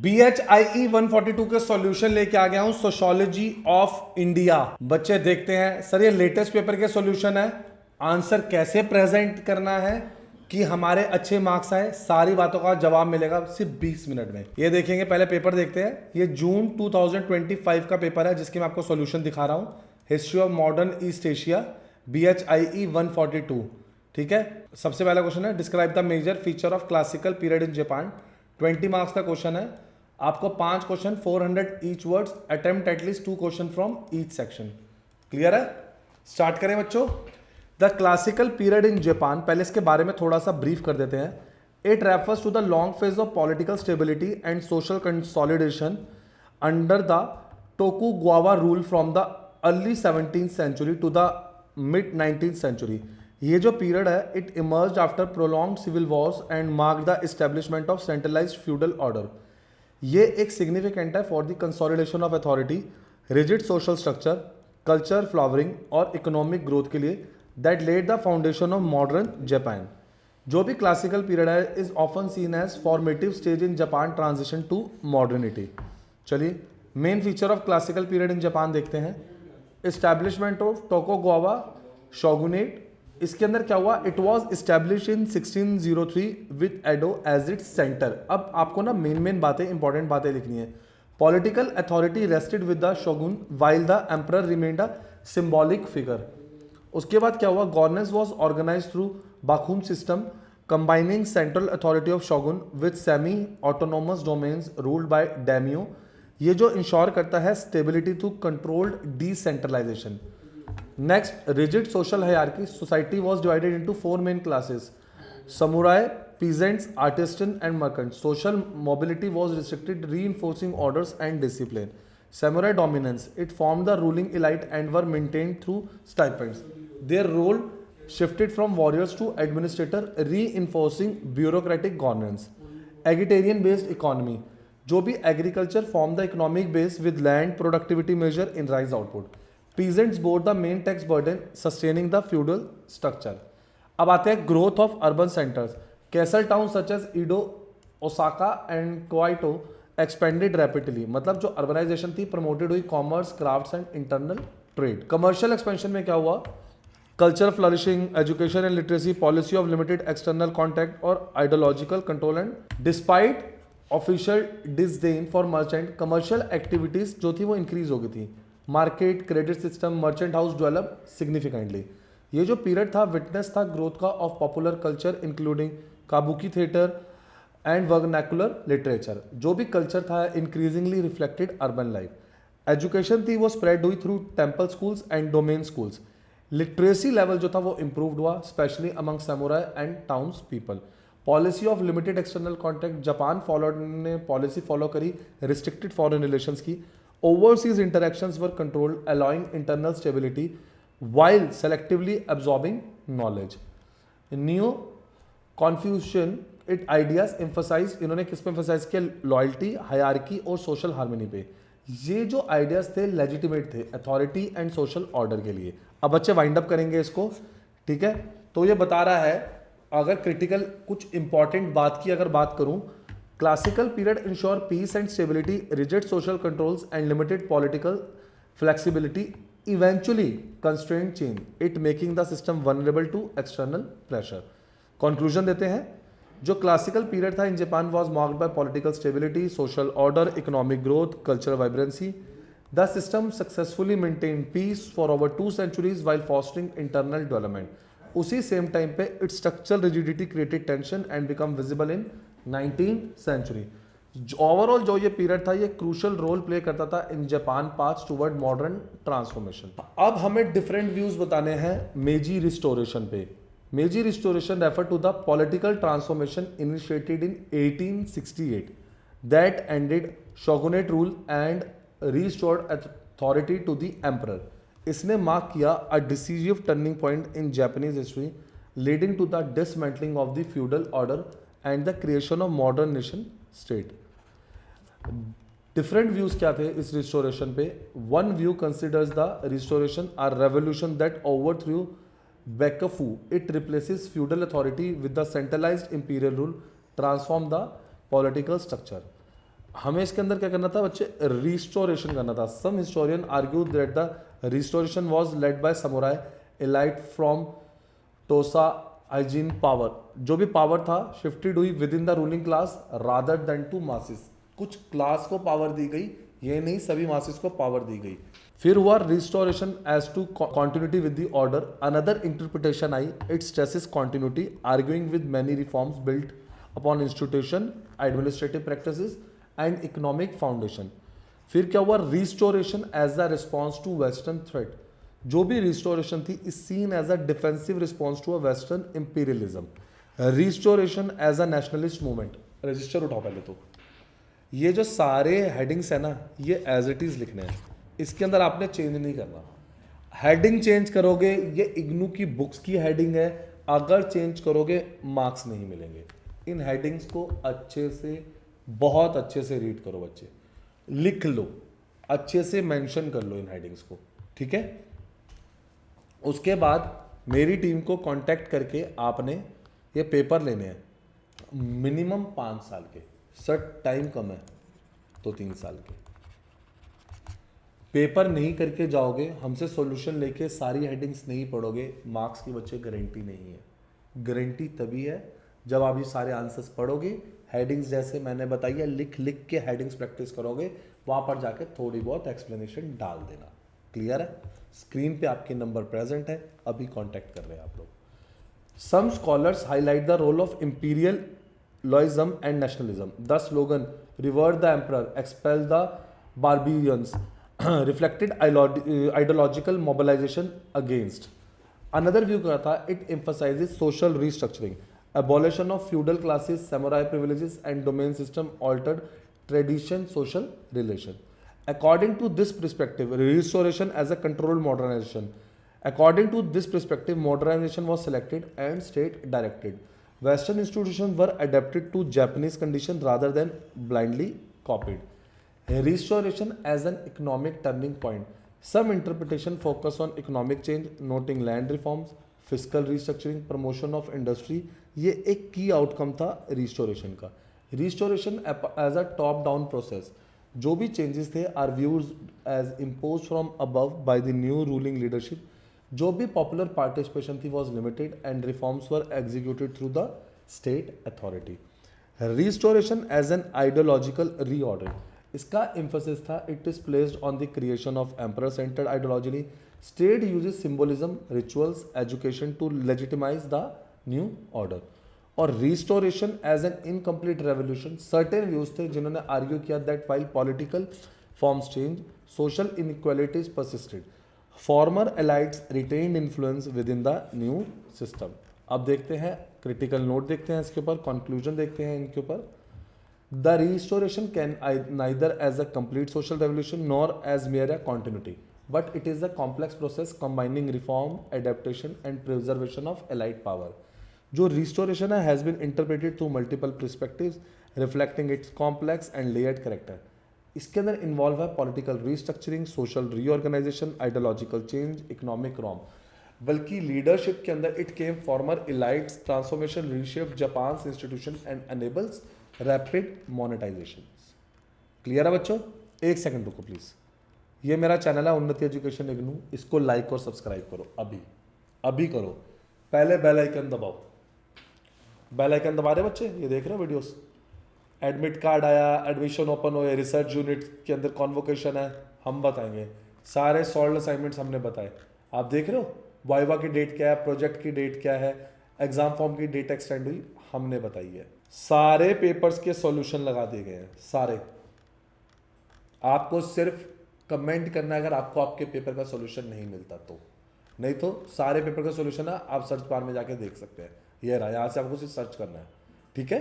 BHIE 142 के solution लेके आ गया हूं, सोशियोलॉजी ऑफ इंडिया। बच्चे देखते हैं सर ये लेटेस्ट पेपर के सॉल्यूशन है, आंसर कैसे प्रेजेंट करना है कि हमारे अच्छे मार्क्स आए, सारी बातों का जवाब मिलेगा सिर्फ 20 मिनट में। ये देखेंगे, पहले पेपर देखते हैं। ये जून 2025 का पेपर है जिसके मैं आपको सॉल्यूशन दिखा रहा हूं। History of modern east Asia, BHIE 142। ठीक है, सबसे पहला क्वेश्चन है describe the major feature of classical period in Japan. 20 marks का क्वेश्चन है। आपको 5 question, 400 each words, attempt at least 2 question from each section. Clear है? स्टार्ट करें बच्चों। The classical period in Japan, पहले इसके बारे में थोड़ा सा ब्रीफ कर देते हैं। It refers to the long phase of political stability and social consolidation under the Tokugawa rule from the early 17th century to the mid 19th century. ये जो पीरियड है, it emerge after prolonged civil wars and mark the establishment of centralized feudal order. ये एक significant है for the consolidation of authority, rigid social structure, culture flowering और economic growth के लिए that led the foundation of modern Japan. जो भी classical period है is often seen as formative stage in Japan transition to modernity. चलिए, main feature of classical period in Japan देखते हैं। Establishment of Tokugawa shogunate, इसके अंदर क्या हुआ? It was establish in 1603 with Edo as its centre. अब आपको ना मेन बातें, इंपॉर्टेंट बातें लिखनी है। Political authority rested with the shogun while the emperor remained a symbolic figure. उसके बाद क्या हुआ? Governance was organize through bakuhan system combining central authority of shogun with semi autonomous domains ruled by daimyo. ये जो ensure करता है stability through controlled decentralisation. Next, rigid social hierarchy. Society was divided into 4 main classes: samurai, peasants, artisans, and merchants. Social mobility was restricted, reinforcing orders and discipline. Samurai dominance. It formed the ruling elite and were maintained through stipends. Their role shifted from warriors to administrator, reinforcing bureaucratic governance. Agrarian-based economy. जो भी agriculture formed the economic base with land productivity measure in rice output. Peasants bore the main tax burden, sustaining the feudal structure. अब आते हैं growth of urban centres. Castle town such as Edo, Osaka and Kyoto expanded rapidly. मतलब जो urbanisation थी promoted हुई commerce, crafts and internal trade. Commercial expansion में क्या हुआ? Culture flourishing, education and literacy, policy of limited external contact और ideological control. And despite official disdain for merchant, commercial activities जो थी वो इंक्रीज हो गई थी। Market, credit system, merchant house develop significantly. ये जो पीरियड था विटनेस था ग्रोथ का of popular culture including Kabuki theatre and vernacular literature. जो भी कल्चर था increasingly reflected urban life. Education थी वो स्प्रेड हुई through temple schools and domain schools. Literacy level जो था वो इम्प्रूव्ड हुआ specially among samurai and towns people. Policy of limited external contact, Japan ने पॉलिसी फॉलो करी रिस्ट्रिक्टेड फॉरेन रिलेशंस की। Overseas interactions were controlled, allowing internal stability while selectively absorbing knowledge. Neo-Confucian it ideas emphasized, इन्होंने किस पे emphasize किया? Loyalty, hierarchy और social harmony पे। ये जो आइडियाज थे लेजिटिमेट थे अथॉरिटी एंड सोशल ऑर्डर के लिए। अब बच्चे वाइंड अप करेंगे इसको, ठीक है? तो ये बता रहा है, अगर क्रिटिकल कुछ इंपॉर्टेंट बात की अगर बात करूं, classical period ensure peace and stability, rigid social controls and limited political flexibility eventually constrained change, it making the system vulnerable to external pressure. Conclusion देते हैं, जो classical period था in Japan was marked by political stability, social order, economic growth, cultural vibrancy. The system successfully maintained peace for over 2 centuries while fostering internal development. उसी same time पे its structural rigidity created tension and become visible in 19th century. Overall जो ये period था ये crucial role play करता था in Japan path toward modern transformation. अब हमें डिफरेंट व्यूज बताने हैं मेजी रिस्टोरेशन पे। Meiji restoration refer to the political transformation initiated in 1868 that ended shogunate rule and restored authority to the emperor. इसने mark किया a decisive turning point in Japanese history leading to the dismantling of the feudal order and the creation of modern nation state. Different views क्या थे इस restoration पे? One view considers the restoration a revolution that overthrew Bakufu. It replaces feudal authority with the centralized imperial rule, transform the political structure. हमें इसके अंदर क्या करना था बच्चे, रिस्टोरेशन करना था. Some historian argue that the restoration was led by samurai elite from Tosa Hizen power. जो भी पावर था शिफ्टेड हुई within the ruling class rather than to masses. कुछ क्लास को पावर दी गई, ये नहीं सभी मासिस को पावर दी गई. फिर हुआ restoration as to continuity with the order. Another interpretation I, it stresses continuity arguing with many reforms built upon institution administrative practices and economic foundation. फिर क्या हुआ, restoration as a response to western threat. जो भी restoration थी is seen as a defensive response to a western imperialism. Restoration as a nationalist movement. Register उठाओ पहले तो. ये जो सारे हेडिंग्स है ना, ये एज इट इज लिखने हैं, इसके अंदर आपने चेंज नहीं करना. हेडिंग चेंज करोगे, ये इग्नू की बुक्स की हेडिंग है, अगर चेंज करोगे मार्क्स नहीं मिलेंगे. इन हेडिंग्स को अच्छे से, बहुत अच्छे से रीड करो बच्चे, लिख लो, अच्छे से मेंशन कर लो इन हेडिंग्स को, ठीक है. उसके बाद मेरी टीम को कांटेक्ट करके आपने ये पेपर लेने हैं, मिनिमम 5 साल के. सर टाइम कम है तो 3 साल के. पेपर नहीं करके जाओगे, हमसे सॉल्यूशन लेके सारी हेडिंग्स नहीं पढ़ोगे, मार्क्स की बच्चे गारंटी नहीं है. गारंटी तभी है जब आप ये सारे आंसर्स पढ़ोगे, हेडिंग्स जैसे मैंने बताई है लिख लिख के हेडिंग्स प्रैक्टिस करोगे, वहां पर जाके थोड़ी बहुत एक्सप्लेनेशन डाल देना. क्लियर है. स्क्रीन पे आपके नंबर प्रेजेंट है, अभी कांटेक्ट कर रहे हैं आप लोग. Some scholars highlight the role of imperial loyalism and nationalism. The slogan revere the emperor expel the barbarians reflected ideological mobilization against. Another view क्या था, it emphasizes social restructuring, abolition of feudal classes, samurai privileges and domain system altered tradition social relation. According to this perspective, restoration as a controlled modernization. According to this perspective, modernization was selected and state directed. Western institutions were adapted to Japanese conditions rather than blindly copied. Restoration as an economic turning point. Some interpretation focus on economic change, noting land reforms, fiscal restructuring, promotion of industry. ये एक key outcome था restoration का. Restoration as a top down process. जो भी changes थे are viewed as imposed from above by the new ruling leadership. जो भी popular participation थी was limited and reforms were executed through the state authority. Restoration as an ideological reordering. इसका emphasis था, it is placed on the creation of emperor centered ideology. State uses symbolism, rituals, education to legitimize the new order. और restoration as an incomplete revolution. Certain views थे जिन्होंने argue किया that while political forms change, social inequalities persisted. Former elites retained influence within the new system. अब देखते हैं critical note, देखते हैं इसके ऊपर, conclusion देखते हैं इनके ऊपर. The restoration can neither as a complete social revolution nor as mere a continuity, but it is a complex process combining reform, adaptation and preservation of elite power. जो restoration has been interpreted through multiple perspectives, reflecting its complex and layered character. इसके अंदर involve है political restructuring, social reorganization, ideological change, economic reform. बल्कि leadership के अंदर it came former elites, transformation reshaped Japan's institution and enables rapid monetization. Clear है बच्चों. एक second रुको प्लीज. ये मेरा चैनल है उन्नति एजुकेशन इग्नू, इसको लाइक और सब्सक्राइब करो अभी, अभी करो. पहले बेल आइकन दबाओ. बेल आइकन दबा रहे बच्चे, ये देख रहे हो वीडियोस. एडमिट कार्ड आया, एडमिशन ओपन हुए, रिसर्च यूनिट के अंदर कॉन्वोकेशन है, हम बताएंगे. सारे सॉल्व असाइनमेंट्स हमने बताए, आप देख रहे हो. वाइवा की डेट क्या है, प्रोजेक्ट की डेट क्या है, एग्जाम फॉर्म की डेट एक्सटेंड हुई, हमने बताई है. सारे पेपर्स के सॉल्यूशन लगा दिए गए हैं सारे. आपको सिर्फ कमेंट करना है अगर आपको आपके पेपर का सॉल्यूशन नहीं मिलता तो, नहीं तो सारे पेपर का सॉल्यूशन है, आप सर्च बार में जाके देख सकते हैं. ये रहा, यहाँ से आपको सिर्फ सर्च करना है. ठीक है.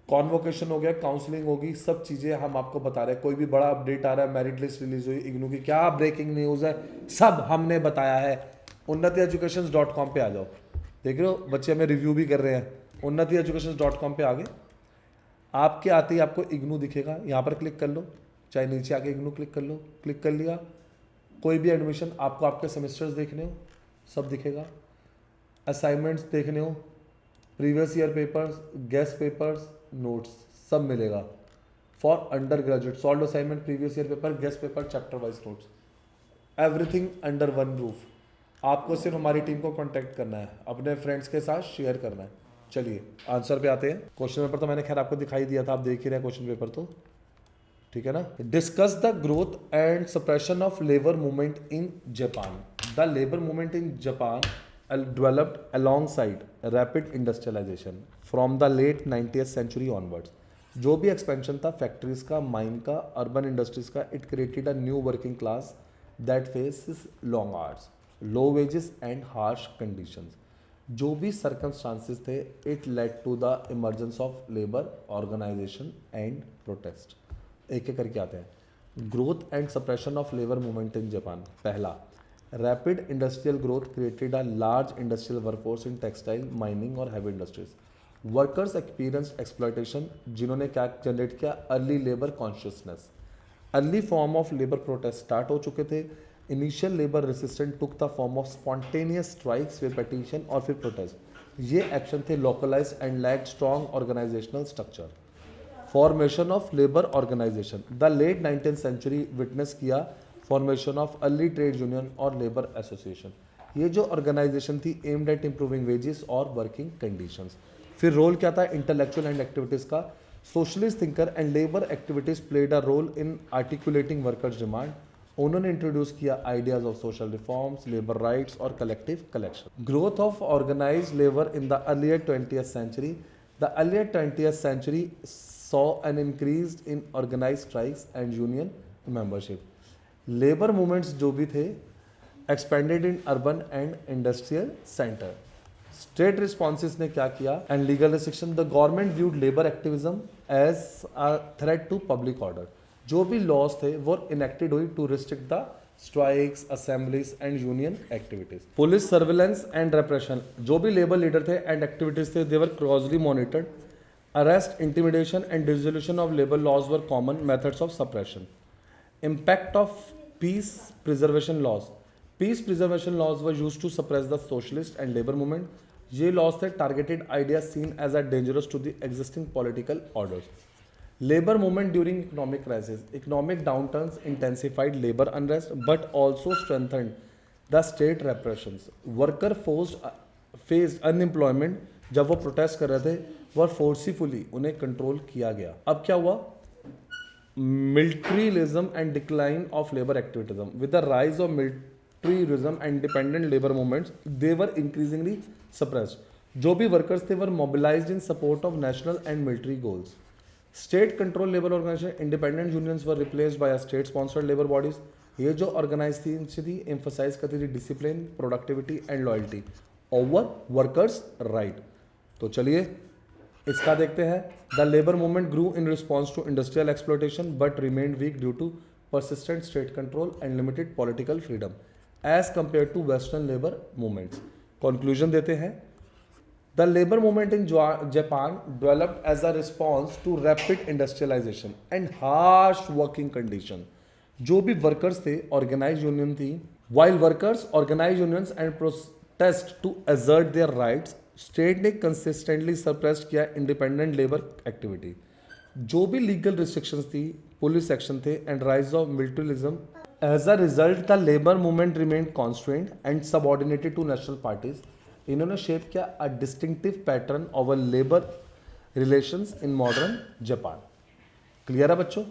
कॉन्वोकेशन हो गया, काउंसलिंग होगी, सब चीज़ें हम आपको बता रहे हैं. कोई भी बड़ा अपडेट आ रहा है, मेरिट लिस्ट रिलीज हुई इग्नू की, क्या ब्रेकिंग न्यूज़ है, सब हमने बताया है. unnatieducations.com पे आ जाओ. देख रहे हो बच्चे हमें रिव्यू भी कर रहे हैं. unnatieducations.com पे आ गए. आपके आते ही आपको इग्नू दिखेगा, यहाँ पर क्लिक कर लो, चाहे नीचे आके इग्नू क्लिक कर लो. क्लिक कर लिया, कोई भी एडमिशन आपको, आपके सेमेस्टर्स देखने हो सब दिखेगा, असाइनमेंट्स देखने हो, previous year papers, guest papers, notes सब मिलेगा. For under graduate, solve assignment, previous year paper, guest paper, chapter wise notes, everything under one roof. आपको सिर्फ हमारी टीम को कांटेक्ट करना है, अपने फ्रेंड्स के साथ शेयर करना है। चलिए आंसर पे आते हैं। क्वेश्चन पेपर तो मैंने खैर आपको दिखाई दिया था, आप देख ही रहे हैं क्वेश्चन पेपर तो, ठीक है ना। Discuss the growth and suppression of labour movement in Japan. The labour movement in Japan developed alongside rapid industrialization from the late 90th century onwards. जो भी एक्सपेंशन था फैक्ट्रीज का, माइन का, अर्बन इंडस्ट्रीज का, it created a new working class that faces long hours, low wages and harsh conditions. जो भी circumstances थे, it led to the emergence of labour organization and protest. एक एक करके आते हैं। Growth and suppression of labour movement in Japan. पहला, rapid industrial growth created a large industrial workforce in textile, mining और heavy industries. Workers experienced exploitation, जिन्होंने क्या generate किया, early labour consciousness. Early form of labour protest start हो चुके थे। Initial labour resistant took the form of spontaneous strikes, फिर petition और फिर प्रोटेस्ट। ये एक्शन थे localised and lacked strong organisational structure. Formation of labour organisation. The late 19th century witness किया formation of early trade union और labour association. ये जो organisation थी एम्ड एट इंप्रूविंग वेजेस और वर्किंग कंडीशंस। फिर role क्या था इंटेलेक्चुअल एंड एक्टिविटीज का। Socialist thinker and labour activities played a role in articulating workers demand. उन्होंने इंट्रोड्यूस किया ideas of social reforms, labour rights और collective collection. Growth of organised labour in the earlier 20th century. The earlier 20th century saw an increase in organized strikes and union membership. Labour movements जो भी थे expanded in urban and industrial centre. State responses ने क्या किया and legal restriction. The government viewed labour activism as a threat to public order. जो भी laws थे वो इनेक्टेड हुई to restrict the strikes, assemblies and union activities. Police surveillance and repression. जो भी लेबर लीडर थे एंड एक्टिविटीज थे, दे वर closely monitored. Arrest, intimidation and dissolution of labor laws were common methods of suppression. Impact of peace preservation laws. Peace preservation laws were used to suppress the socialist and labor movement. ये laws थे targeted ideas seen as a dangerous to the existing political orders. Labor movement during economic crisis. Economic downturns intensified labor unrest but also strengthened the state repressions. Worker faced unemployment. जब वो protest कर रहे थे वह फोर्सिफुली उन्हें control किया गया। अब क्या हुआ, militarism and decline of labour activism. With the rise of militarism and independent labour movements, they were increasingly suppressed. जो भी वर्कर्स थे were mobilised in support of national and military goals. State control labour organisation, independent unions were replaced by state sponsored labour bodies. ये जो organise थी emphasise करती थी discipline, productivity and loyalty over workers right. तो चलिए इसका देखते हैं। The labour movement grew in response to industrial exploitation but remained weak due to persistent state control and limited political freedom as compared to western labor movements. Conclusion देते हैं। The labor movement in Japan developed as a response to rapid industrialization and harsh working condition. जो भी workers थे, organized union थी, while workers organized unions and protest to assert their rights, state ने consistently suppressed किया independent labor activity. जो भी legal restrictions थी, police action थे and rise of militarism, as a result the labour movement remain constraint and subordinated to national parties. इन्होंने shape किया a distinctive pattern of labour relations in modern Japan. Clear है बच्चों?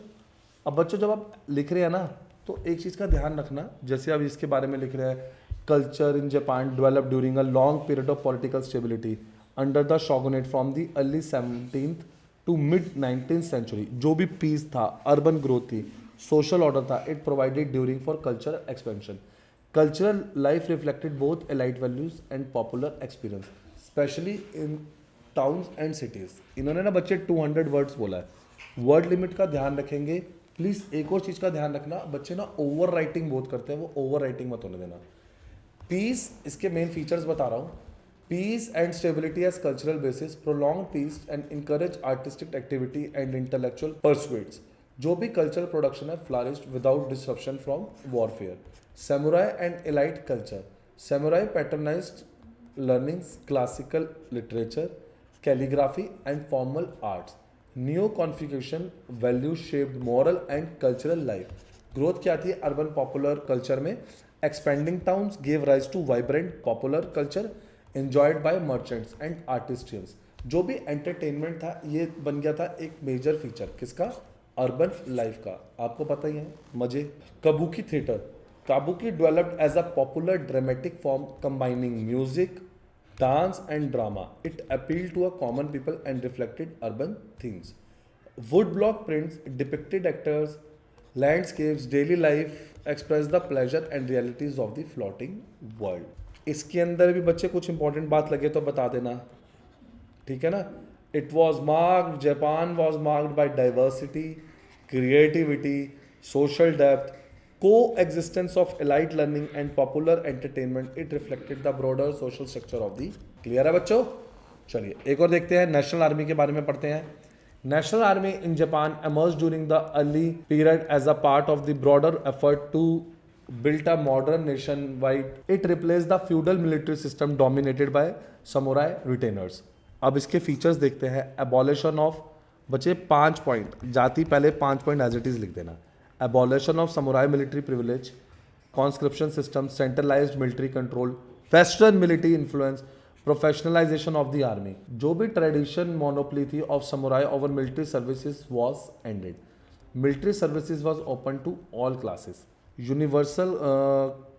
अब बच्चों जब आप लिख रहे हैं ना, तो एक चीज़ का ध्यान रखना, जैसे आप इसके बारे में लिख रहे हैं, culture in Japan develop during a long period of political stability under the shogunate from the early 17th to mid 19th century. जो भी पीस था, अर्बन ग्रोथ थी, सोशल ऑर्डर था, it provided during for cultural expansion. Cultural life reflected both elite values and popular experience, specially in towns and cities. इन्होंने ना बच्चे 200 words बोला है, वर्ड लिमिट का ध्यान रखेंगे प्लीज। एक और चीज का ध्यान रखना, बच्चे ना ओवर राइटिंग बहुत करते हैं, वो ओवर राइटिंग मत होने देना। पीस, इसके मेन फीचर्स बता रहा हूँ। Peace and stability as cultural basis, prolonged peace and encourage artistic activity and intellectual pursuits. जो भी cultural production है flourished without disruption from warfare. Samurai and elite culture. Samurai patronized learnings, classical literature, calligraphy and formal arts. New configuration value shaped moral and cultural life. Growth क्या थी urban popular culture में? Expanding towns gave rise to vibrant popular culture enjoyed by merchants and artisans. जो भी entertainment था ये बन गया था एक मेजर फीचर किसका? अर्बन लाइफ का। आपको पता ही है मजे। Kabuki theatre, kabuki developed as a popular dramatic form combining music, dance and drama. It appealed to a common people and reflected urban themes. Woodblock prints depicted actors, landscapes, daily life, expressed the pleasure and realities of the floating world. इसके अंदर भी बच्चे कुछ important बात लगे तो बता देना, ठीक है ना? It was marked, Japan was marked by diversity, creativity, social depth, coexistence of elite learning and popular entertainment. It reflected the broader social structure of the clear है बच्चों? चलिए एक और देखते हैं, नेशनल आर्मी के बारे में पढ़ते हैं। National army in Japan emerged during the early period as a part of the broader effort to build a modern nationwide. It replaced the feudal military system dominated by samurai retainers. अब इसके features देखते हैं। Abolition of, बच्चे 5 point, जाति पहले 5 point as it is लिख देना। Abolition of samurai military privilege, conscription system, centralized military control, western military influence, professionalization of the army. जो भी tradition monopoly थी of samurai over military services was ended. Military services was open to all classes. Universal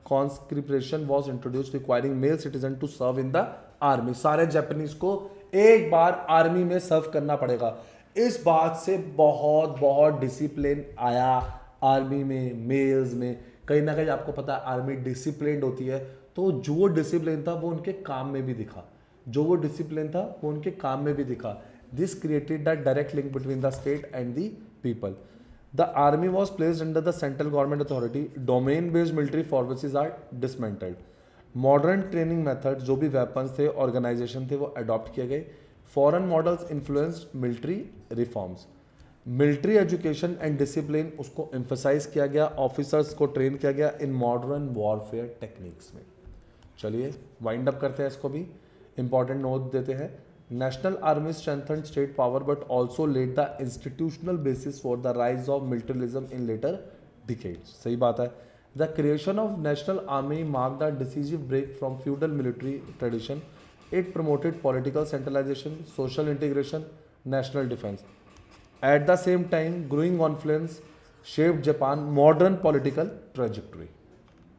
conscription was introduced requiring male citizen to serve in the army. सारे Japanese को एक बार army में सर्व करना पड़ेगा। इस बात से बहुत बहुत डिसिप्लिन आया आर्मी में, मेल्स में। कहीं ना कहीं आपको पता है आर्मी डिसिप्लिन्ड होती है, तो जो डिसिप्लिन था वो उनके काम में भी दिखा, जो वो डिसिप्लिन था वो उनके काम में भी दिखा। This created the direct link between the state and the people. The army was placed under the central government authority. Domain based military forces are dismantled. Modern training method, जो भी वेपन्स थे, ऑर्गेनाइजेशन थे, वो adopt किए गए। Foreign models influenced military reforms. Military education and discipline उसको emphasise किया गया, ऑफिसर्स को ट्रेन किया गया इन मॉडर्न वॉरफेयर टेक्निक्स में। चलिए वाइंड अप करते हैं इसको भी, इंपॉर्टेंट नोट देते हैं। National army strengthen state power but also laid the institutional basis for the rise of militarism in later decades. सही बात है। The creation of national army mark the decisive break from feudal military tradition. It promoted political centralization, social integration, national defense. At the same time, growing confluence shaped Japan modern political trajectory.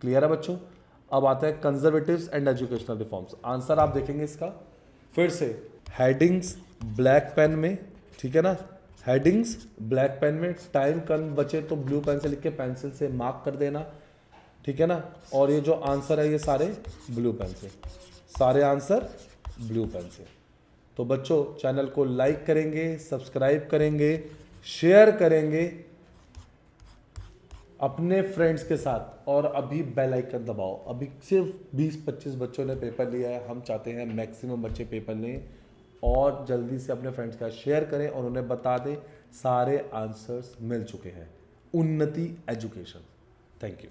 Clear है बच्चों? अब आता है conservatives and educational reforms. Answer आप देखेंगे इसका फिर से हेडिंग्स ब्लैक पेन में, ठीक है ना? हेडिंग्स ब्लैक पेन में, टाइम कम बचे तो ब्लू पेन से लिख के पेंसिल से मार्क कर देना, ठीक है ना? और ये जो आंसर है ये सारे ब्लू पेन से, सारे आंसर ब्लू पेन से। तो बच्चों चैनल को लाइक करेंगे, सब्सक्राइब करेंगे, शेयर करेंगे अपने फ्रेंड्स के साथ, और अभी बेल आइकन दबाओ। अभी सिर्फ 20-25 बच्चों ने पेपर लिया है, हम चाहते हैं मैक्सिमम बच्चे पेपर लें, और जल्दी से अपने फ्रेंड्स के साथ शेयर करें और उन्हें बता दें सारे आंसर्स मिल चुके हैं। उन्नति एजुकेशन। Thank you.